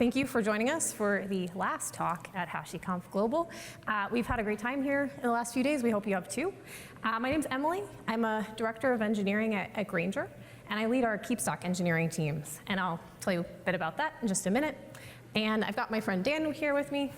Thank you for joining us for the last talk at HashiConf Global. We've had a great time here in the last few days. We hope you have too. My name's Emily. I'm a director of engineering at Grainger, and I lead our KeepStock engineering teams. And I'll tell you a bit about that in just a minute. And I've got my friend Dan here with me.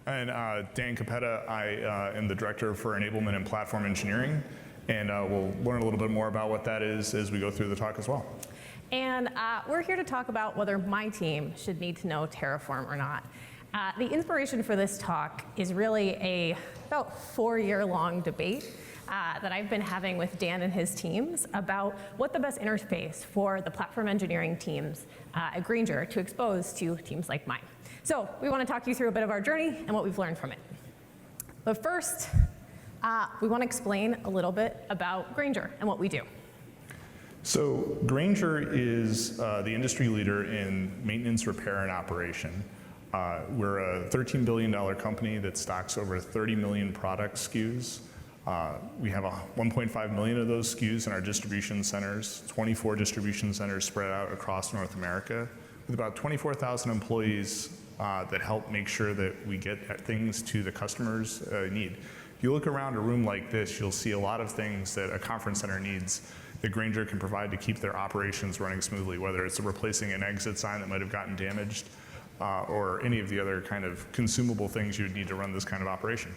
And Dan Capetta, I am the director for enablement and platform engineering. And we'll learn a little bit more about what that is as we go through the talk as well. And we're here to talk about whether my team should need to know Terraform or not. The inspiration for this talk is really a about 4-year-long debate that I've been having with Dan and his teams about what the best interface for the platform engineering teams at Grainger to expose to teams like mine. So we want to talk you through a bit of our journey and what we've learned from it. But first, we want to explain a little bit about Grainger and what we do. So Grainger is the industry leader in maintenance, repair, and operation. We're a $13 billion company that stocks over 30 million product SKUs. We have 1.5 million of those SKUs in our distribution centers, 24 distribution centers spread out across North America, with about 24,000 employees that help make sure that we get things to the customers' need. If you look around a room like this, you'll see a lot of things that a conference center needs that Grainger can provide to keep their operations running smoothly, whether it's replacing an exit sign that might have gotten damaged or any of the other kind of consumable things you would need to run this kind of operation.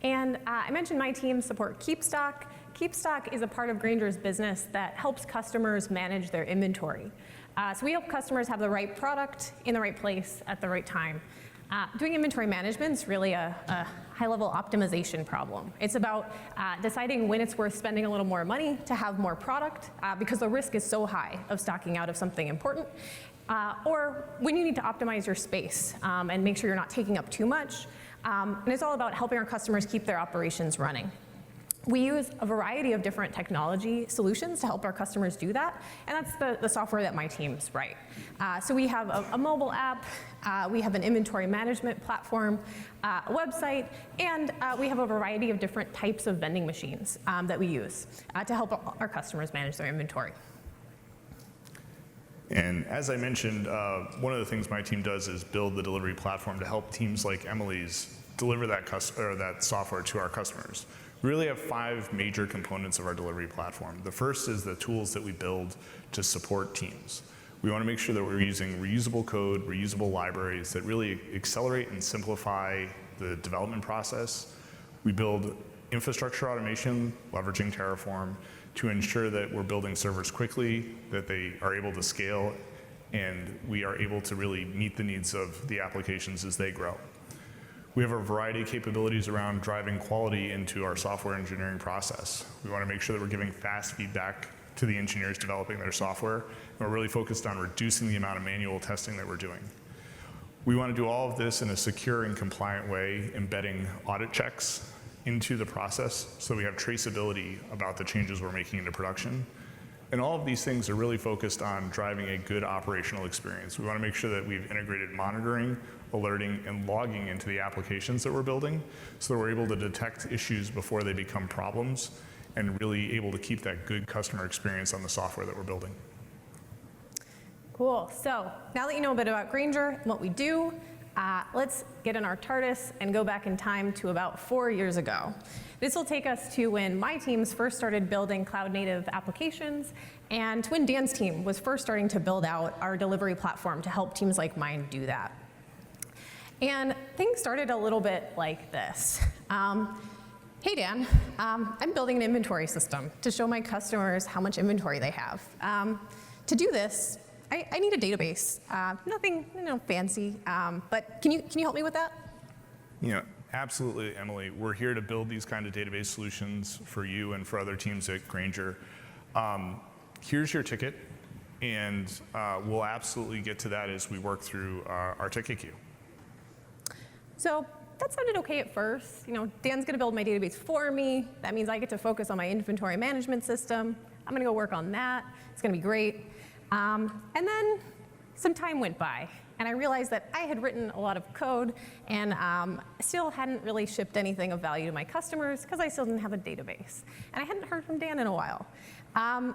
And I mentioned my team support KeepStock. KeepStock is a part of Grainger's business that helps customers manage their inventory. So we help customers have the right product in the right place at the right time. Doing inventory management is really a high-level optimization problem. It's about deciding when it's worth spending a little more money to have more product because the risk is so high of stocking out of something important, or when you need to optimize your space and make sure you're not taking up too much. And it's all about helping our customers keep their operations running. We use a variety of different technology solutions to help our customers do that, and that's the software that my teams write. So we have a mobile app, we have an inventory management platform, a website, and we have a variety of different types of vending machines that we use to help our customers manage their inventory. And as I mentioned, one of the things my team does is build the delivery platform to help teams like Emily's deliver that software to our customers. We really have 5 major components of our delivery platform. The first is the tools that we build to support teams. We want to make sure that we're using reusable code, reusable libraries that really accelerate and simplify the development process. We build infrastructure automation, leveraging Terraform, to ensure that we're building servers quickly, that they are able to scale, and we are able to really meet the needs of the applications as they grow. We have a variety of capabilities around driving quality into our software engineering process. We want to make sure that we're giving fast feedback to the engineers developing their software, and we're really focused on reducing the amount of manual testing that we're doing. We want to do all of this in a secure and compliant way, embedding audit checks into the process so we have traceability about the changes we're making into production. And all of these things are really focused on driving a good operational experience. We want to make sure that we've integrated monitoring, alerting, and logging into the applications that we're building so that we're able to detect issues before they become problems and really able to keep that good customer experience on the software that we're building. Cool. So now that you know a bit about Grainger and what we do, let's get in our TARDIS and go back in time to about 4 years ago. This will take us to when my teams first started building cloud-native applications, and to when Dan's team was first starting to build out our delivery platform to help teams like mine do that. And things started a little bit like this. Hey Dan, I'm building an inventory system to show my customers how much inventory they have. To do this, I need a database. Nothing fancy, but can you help me with that? Absolutely, Emily. We're here to build these kind of database solutions for you and for other teams at Grainger. Here's your ticket, and we'll absolutely get to that as we work through our ticket queue. So that sounded okay at first. Dan's going to build my database for me. That means I get to focus on my inventory management system. I'm going to go work on that. It's going to be great. And then some time went by, and I realized that I had written a lot of code and still hadn't really shipped anything of value to my customers because I still didn't have a database. And I hadn't heard from Dan in a while.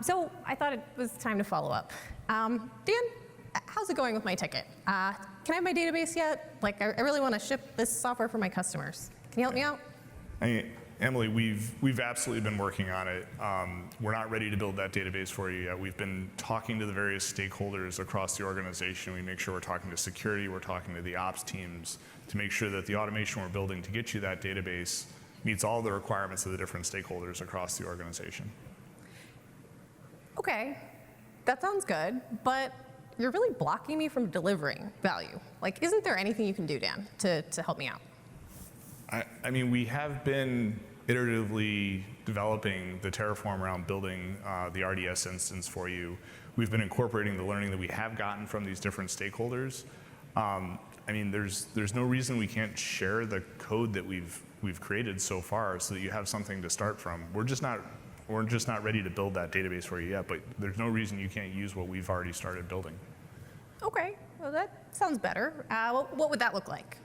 So I thought it was time to follow up. Dan, how's it going with my ticket? Can I have my database yet? Like, I really want to ship this software for my customers. Can you help me out? I mean, Emily, we've absolutely been working on it. We're not ready to build that database for you yet. We've been talking to the various stakeholders across the organization. We make sure we're talking to security, we're talking to the ops teams to make sure that the automation we're building to get you that database meets all the requirements of the different stakeholders across the organization. Okay, that sounds good, but you're really blocking me from delivering value. Like, isn't there anything you can do, Dan, to help me out? I mean, we have been iteratively developing the Terraform around building the RDS instance for you. We've been incorporating the learning that we have gotten from these different stakeholders. I mean, there's no reason we can't share the code that we've created so far so that you have something to start from. We're just not ready to build that database for you yet, but there's no reason you can't use what we've already started building. Okay, well, that sounds better. What would that look like?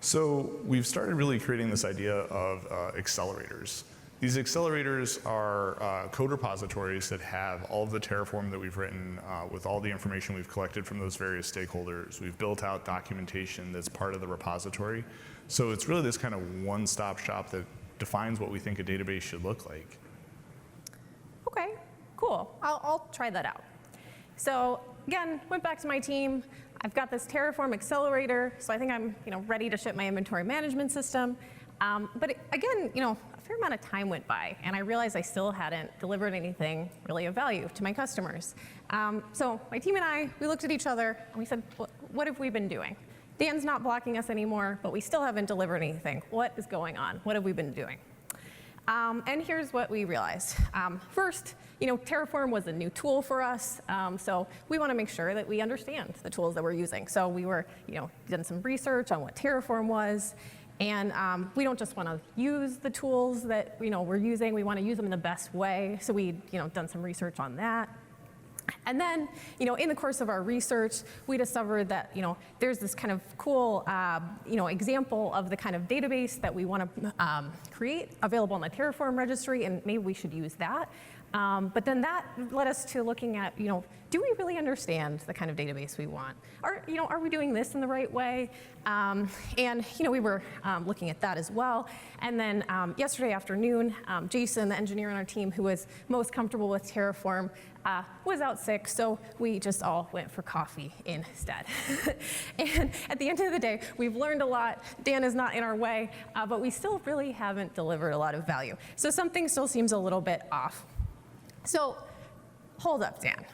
So we've started really creating this idea of accelerators. These accelerators are code repositories that have all of the Terraform that we've written with all the information we've collected from those various stakeholders. We've built out documentation that's part of the repository. So it's really this kind of one-stop shop that defines what we think a database should look like. Okay, cool. I'll try that out. So again, went back to my team. I've got this Terraform accelerator, so I think I'm ready to ship my inventory management system. But again, a fair amount of time went by, and I realized I still hadn't delivered anything really of value to my customers. So my team and I, we looked at each other, and we said, what have we been doing? Dan's not blocking us anymore, but we still haven't delivered anything. What is going on? What have we been doing? And here's what we realized. First, Terraform was a new tool for us, so we want to make sure that we understand the tools that we're using. So we were, done some research on what Terraform was, and we don't just want to use the tools that we're using. We want to use them in the best way. So we, done some research on that. And then, in the course of our research, we discovered that, there's this kind of cool, example of the kind of database that we want to create available on the Terraform registry, and maybe we should use that. But then that led us to looking at, do we really understand the kind of database we want? Are we doing this in the right way? And we were looking at that as well. And then yesterday afternoon, Jason, the engineer on our team who was most comfortable with Terraform, was out sick, so we just all went for coffee instead. And at the end of the day, we've learned a lot. Dan is not in our way, but we still really haven't delivered a lot of value. So something still seems a little bit off. So hold up, Dan.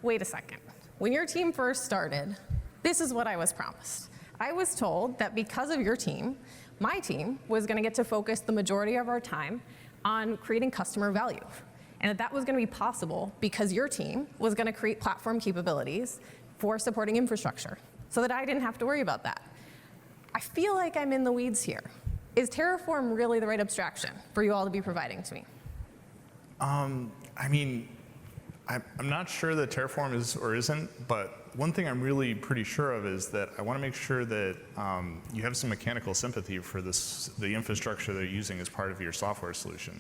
Wait a second. When your team first started, this is what I was promised. I was told that because of your team, my team was going to get to focus the majority of our time on creating customer value. And that was going to be possible because your team was going to create platform capabilities for supporting infrastructure so that I didn't have to worry about that. I feel like I'm in the weeds here. Is Terraform really the right abstraction for you all to be providing to me? I mean, I'm not sure that Terraform is or isn't, but one thing I'm really pretty sure of is that I want to make sure that you have some mechanical sympathy for the infrastructure they're using as part of your software solution.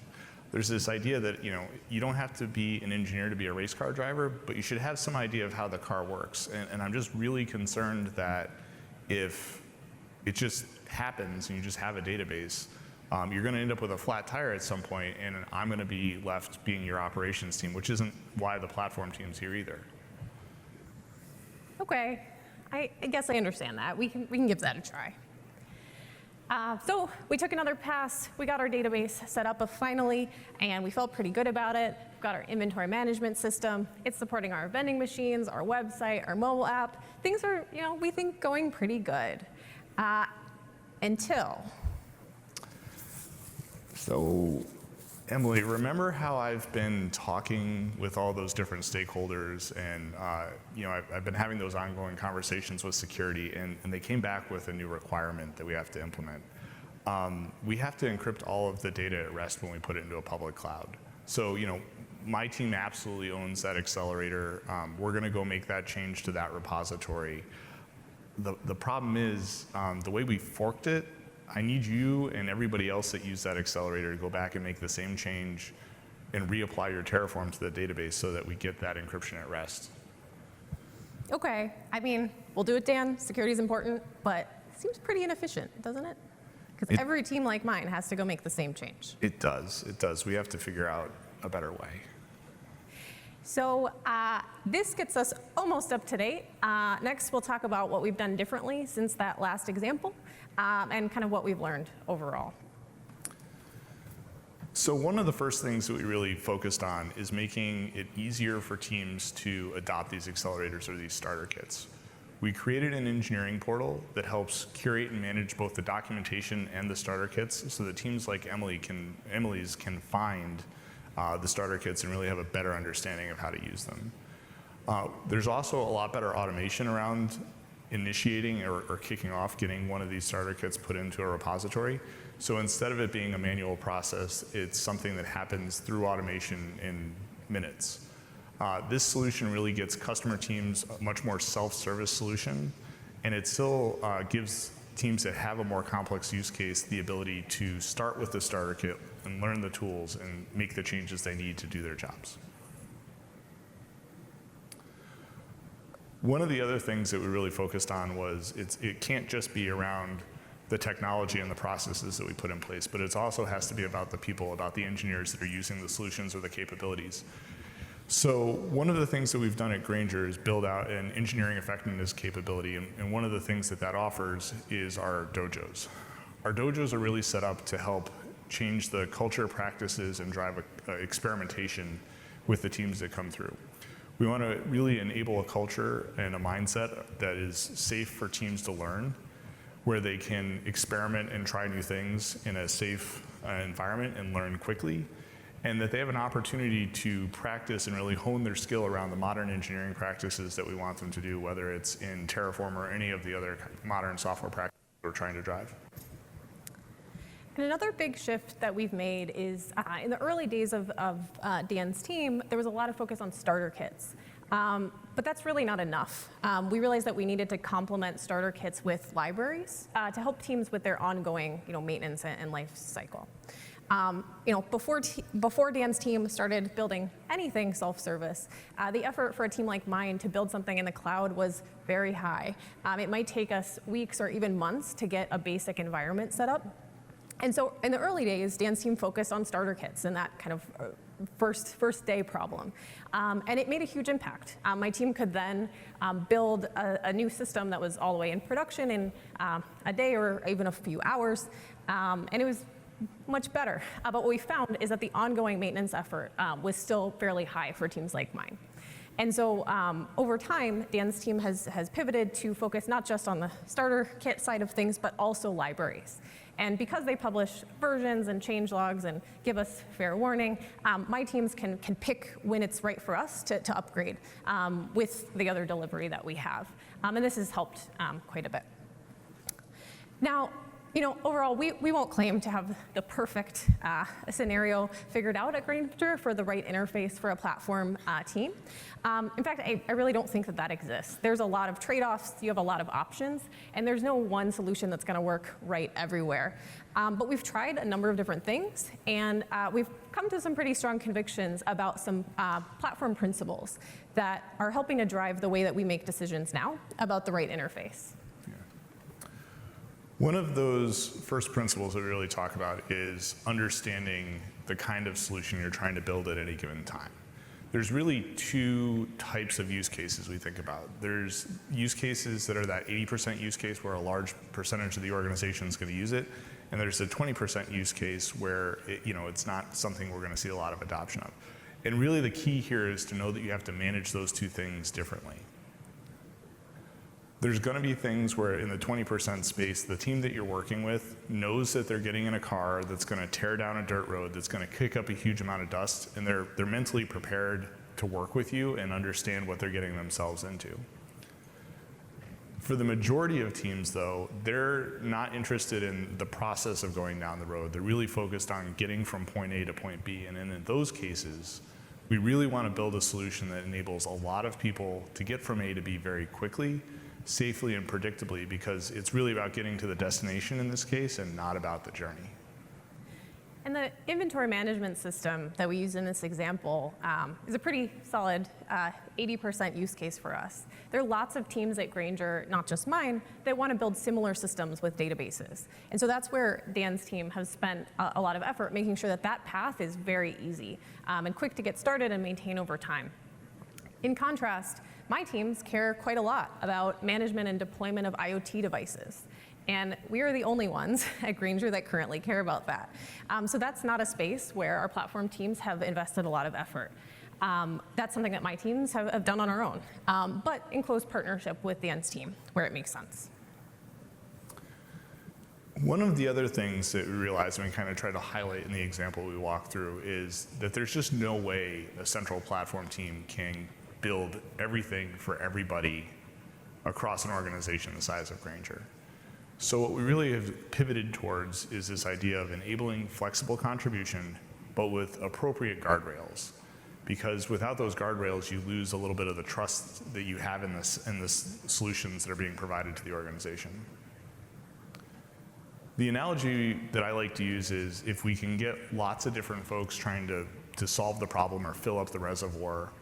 There's this idea that you don't have to be an engineer to be a race car driver, but you should have some idea of how the car works. And I'm just really concerned that if it just happens and you just have a database, you're going to end up with a flat tire at some point, and I'm going to be left being your operations team, which isn't why the platform team's here either. Okay, I guess I understand that. We can give that a try. So we took another pass. We got our database set up finally, and we felt pretty good about it. We've got our inventory management system. It's supporting our vending machines, our website, our mobile app. Things are, we think, going pretty good. Until. So, Emily, remember how I've been talking with all those different stakeholders, and I've been having those ongoing conversations with security, and they came back with a new requirement that we have to implement. We have to encrypt all of the data at rest when we put it into a public cloud. So, my team absolutely owns that accelerator. We're going to go make that change to that repository. The problem is the way we forked it. I need you and everybody else that use that accelerator to go back and make the same change and reapply your Terraform to the database so that we get that encryption at rest. Okay, I mean, we'll do it, Dan. Security is important, but it seems pretty inefficient, doesn't it? Because every team like mine has to go make the same change. It does. It does. We have to figure out a better way. So this gets us almost up to date. Next, we'll talk about what we've done differently since that last example and kind of what we've learned overall. So one of the first things that we really focused on is making it easier for teams to adopt these accelerators or these starter kits. We created an engineering portal that helps curate and manage both the documentation and the starter kits so that teams like Emily's can find the starter kits and really have a better understanding of how to use them. There's also a lot better automation around initiating or kicking off getting one of these starter kits put into a repository. So instead of it being a manual process, it's something that happens through automation in minutes. This solution really gets customer teams a much more self-service solution, and it still gives teams that have a more complex use case the ability to start with the starter kit and learn the tools and make the changes they need to do their jobs. One of the other things that we really focused on was it can't just be around the technology and the processes that we put in place, but it also has to be about the people, about the engineers that are using the solutions or the capabilities. So one of the things that we've done at Grainger is build out an engineering effectiveness capability, and one of the things that offers is our dojos. Our dojos are really set up to help change the culture, practices, and drive experimentation with the teams that come through. We want to really enable a culture and a mindset that is safe for teams to learn, where they can experiment and try new things in a safe environment and learn quickly, and that they have an opportunity to practice and really hone their skill around the modern engineering practices that we want them to do, whether it's in Terraform or any of the other modern software practices we're trying to drive. And another big shift that we've made is in the early days of Dan's team, there was a lot of focus on starter kits. But that's really not enough. We realized that we needed to complement starter kits with libraries to help teams with their ongoing maintenance and life cycle. Before Dan's team started building anything self-service, the effort for a team like mine to build something in the cloud was very high. It might take us weeks or even months to get a basic environment set up. And so in the early days, Dan's team focused on starter kits and that kind of first day problem. And it made a huge impact. My team could then build a new system that was all the way in production in a day or even a few hours. And it was much better. But what we found is that the ongoing maintenance effort was still fairly high for teams like mine. And so over time, Dan's team has pivoted to focus not just on the starter kit side of things, but also libraries. And because they publish versions and change logs and give us fair warning, my teams can pick when it's right for us to upgrade with the other delivery that we have. And this has helped quite a bit. Now, overall, we won't claim to have the perfect scenario figured out at Grainger for the right interface for a platform team. In fact, I really don't think that exists. There's a lot of trade-offs, you have a lot of options, and there's no one solution that's gonna work right everywhere. But we've tried a number of different things, and we've come to some pretty strong convictions about some platform principles that are helping to drive the way that we make decisions now about the right interface. One of those first principles that we really talk about is understanding the kind of solution you're trying to build at any given time. There's really two types of use cases we think about. There's use cases that are that 80% use case where a large percentage of the organization is going to use it, and there's a 20% use case where it's not something we're going to see a lot of adoption of. And really the key here is to know that you have to manage those two things differently. There's going to be things where in the 20% space, the team that you're working with knows that they're getting in a car that's going to tear down a dirt road, that's going to kick up a huge amount of dust, and they're mentally prepared to work with you and understand what they're getting themselves into. For the majority of teams, though, they're not interested in the process of going down the road. They're really focused on getting from point A to point B, and in those cases, we really want to build a solution that enables a lot of people to get from A to B very quickly, safely and predictably, because it's really about getting to the destination in this case and not about the journey. And the inventory management system that we use in this example is a pretty solid 80% use case for us. There are lots of teams at Grainger, not just mine, that want to build similar systems with databases. And so that's where Dan's team has spent a lot of effort making sure that that path is very easy and quick to get started and maintain over time. In contrast, my teams care quite a lot about management and deployment of IoT devices. And we are the only ones at Grainger that currently care about that. So that's not a space where our platform teams have invested a lot of effort. That's something that my teams have done on our own, but in close partnership with Dan's team, where it makes sense. One of the other things that we realized and we kind of tried to highlight in the example we walked through is that there's just no way a central platform team can build everything for everybody across an organization the size of Grainger. So what we really have pivoted towards is this idea of enabling flexible contribution, but with appropriate guardrails. Because without those guardrails, you lose a little bit of the trust that you have in the solutions that are being provided to the organization. The analogy that I like to use is if we can get lots of different folks trying to solve the problem or fill up the reservoir,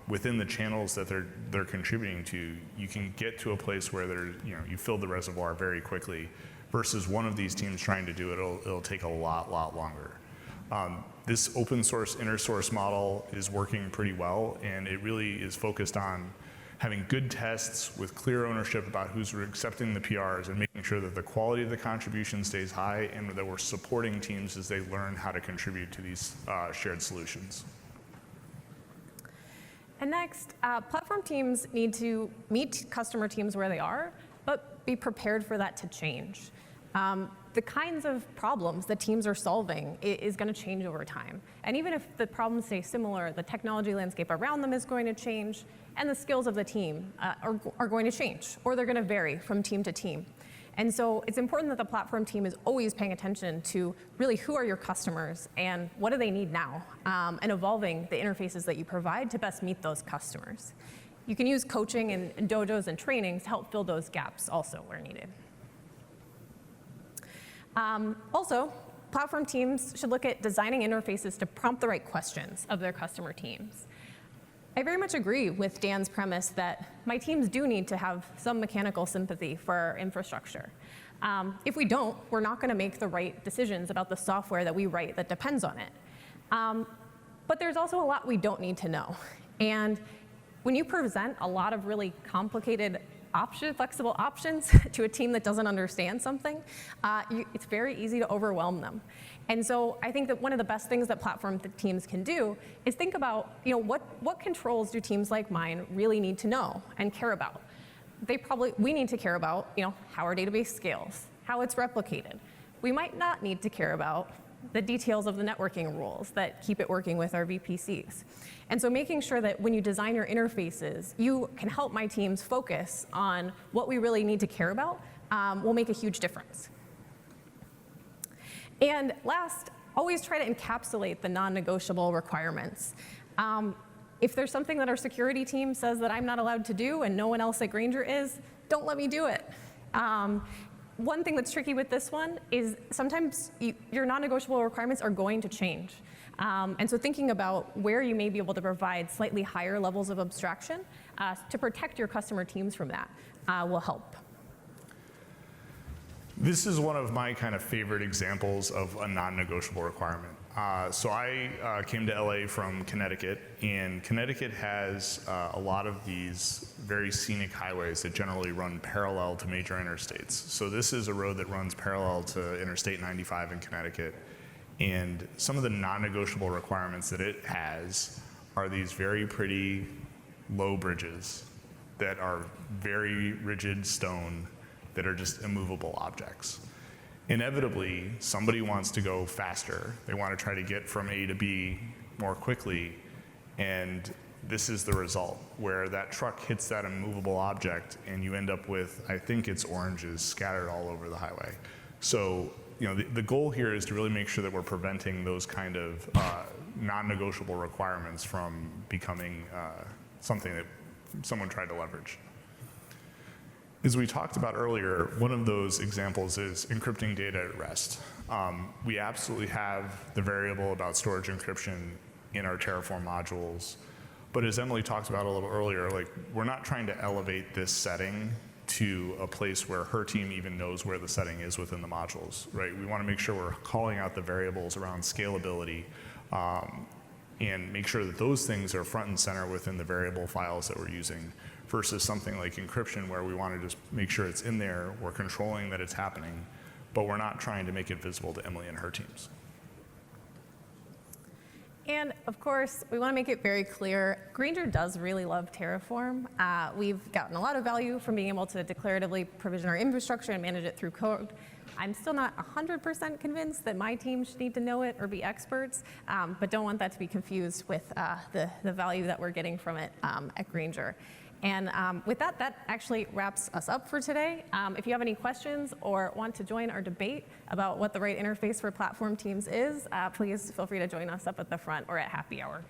within the channels that they're contributing to, you can get to a place where you fill the reservoir very quickly, versus one of these teams trying to do it, it'll take a lot longer. This open source inner source model is working pretty well, and it really is focused on having good tests with clear ownership about who's accepting the PRs and making sure that the quality of the contribution stays high and that we're supporting teams as they learn how to contribute to these shared solutions. And next, platform teams need to meet customer teams where they are, but be prepared for that to change. The kinds of problems that teams are solving is going to change over time. And even if the problems stay similar, the technology landscape around them is going to change, and the skills of the team are going to change, or they're going to vary from team to team. And so it's important that the platform team is always paying attention to really who are your customers and what do they need now, and evolving the interfaces that you provide to best meet those customers. You can use coaching and dojos and trainings to help fill those gaps also where needed. Also, platform teams should look at designing interfaces to prompt the right questions of their customer teams. I very much agree with Dan's premise that my teams do need to have some mechanical sympathy for our infrastructure. If we don't, we're not going to make the right decisions about the software that we write that depends on it. But there's also a lot we don't need to know. And when you present a lot of really complicated flexible options to a team that doesn't understand something, it's very easy to overwhelm them. And so I think that one of the best things that platform teams can do is think about, what controls do teams like mine really need to know and care about? We need to care about, how our database scales, how it's replicated. We might not need to care about the details of the networking rules that keep it working with our VPCs. And so making sure that when you design your interfaces, you can help my teams focus on what we really need to care about will make a huge difference. And last, always try to encapsulate the non-negotiable requirements. If there's something that our security team says that I'm not allowed to do and no one else at Grainger is, don't let me do it. One thing that's tricky with this one is sometimes your non-negotiable requirements are going to change. And so thinking about where you may be able to provide slightly higher levels of abstraction to protect your customer teams from that will help. This is one of my kind of favorite examples of a non-negotiable requirement. So I came to LA from Connecticut, and Connecticut has a lot of these very scenic highways that generally run parallel to major interstates. So this is a road that runs parallel to Interstate 95 in Connecticut. And some of the non-negotiable requirements that it has are these very pretty low bridges that are very rigid stone that are just immovable objects. Inevitably, somebody wants to go faster. They want to try to get from A to B more quickly, and this is the result, where that truck hits that immovable object and you end up with, I think it's oranges scattered all over the highway. So, the goal here is to really make sure that we're preventing those kind of non-negotiable requirements from becoming something that someone tried to leverage. As we talked about earlier, one of those examples is encrypting data at rest. We absolutely have the variable about storage encryption in our Terraform modules. But as Emily talked about a little earlier, like, we're not trying to elevate this setting to a place where her team even knows where the setting is within the modules, right? We want to make sure we're calling out the variables around scalability and make sure that those things are front and center within the variable files that we're using versus something like encryption where we want to just make sure it's in there, we're controlling that it's happening, but we're not trying to make it visible to Emily and her teams. And of course, we want to make it very clear, Grainger does really love Terraform. We've gotten a lot of value from being able to declaratively provision our infrastructure and manage it through code. I'm still not 100% convinced that my team should need to know it or be experts, but don't want that to be confused with the value that we're getting from it at Grainger. And with that, that actually wraps us up for today. If you have any questions or want to join our debate about what the right interface for platform teams is, please feel free to join us up at the front or at happy hour.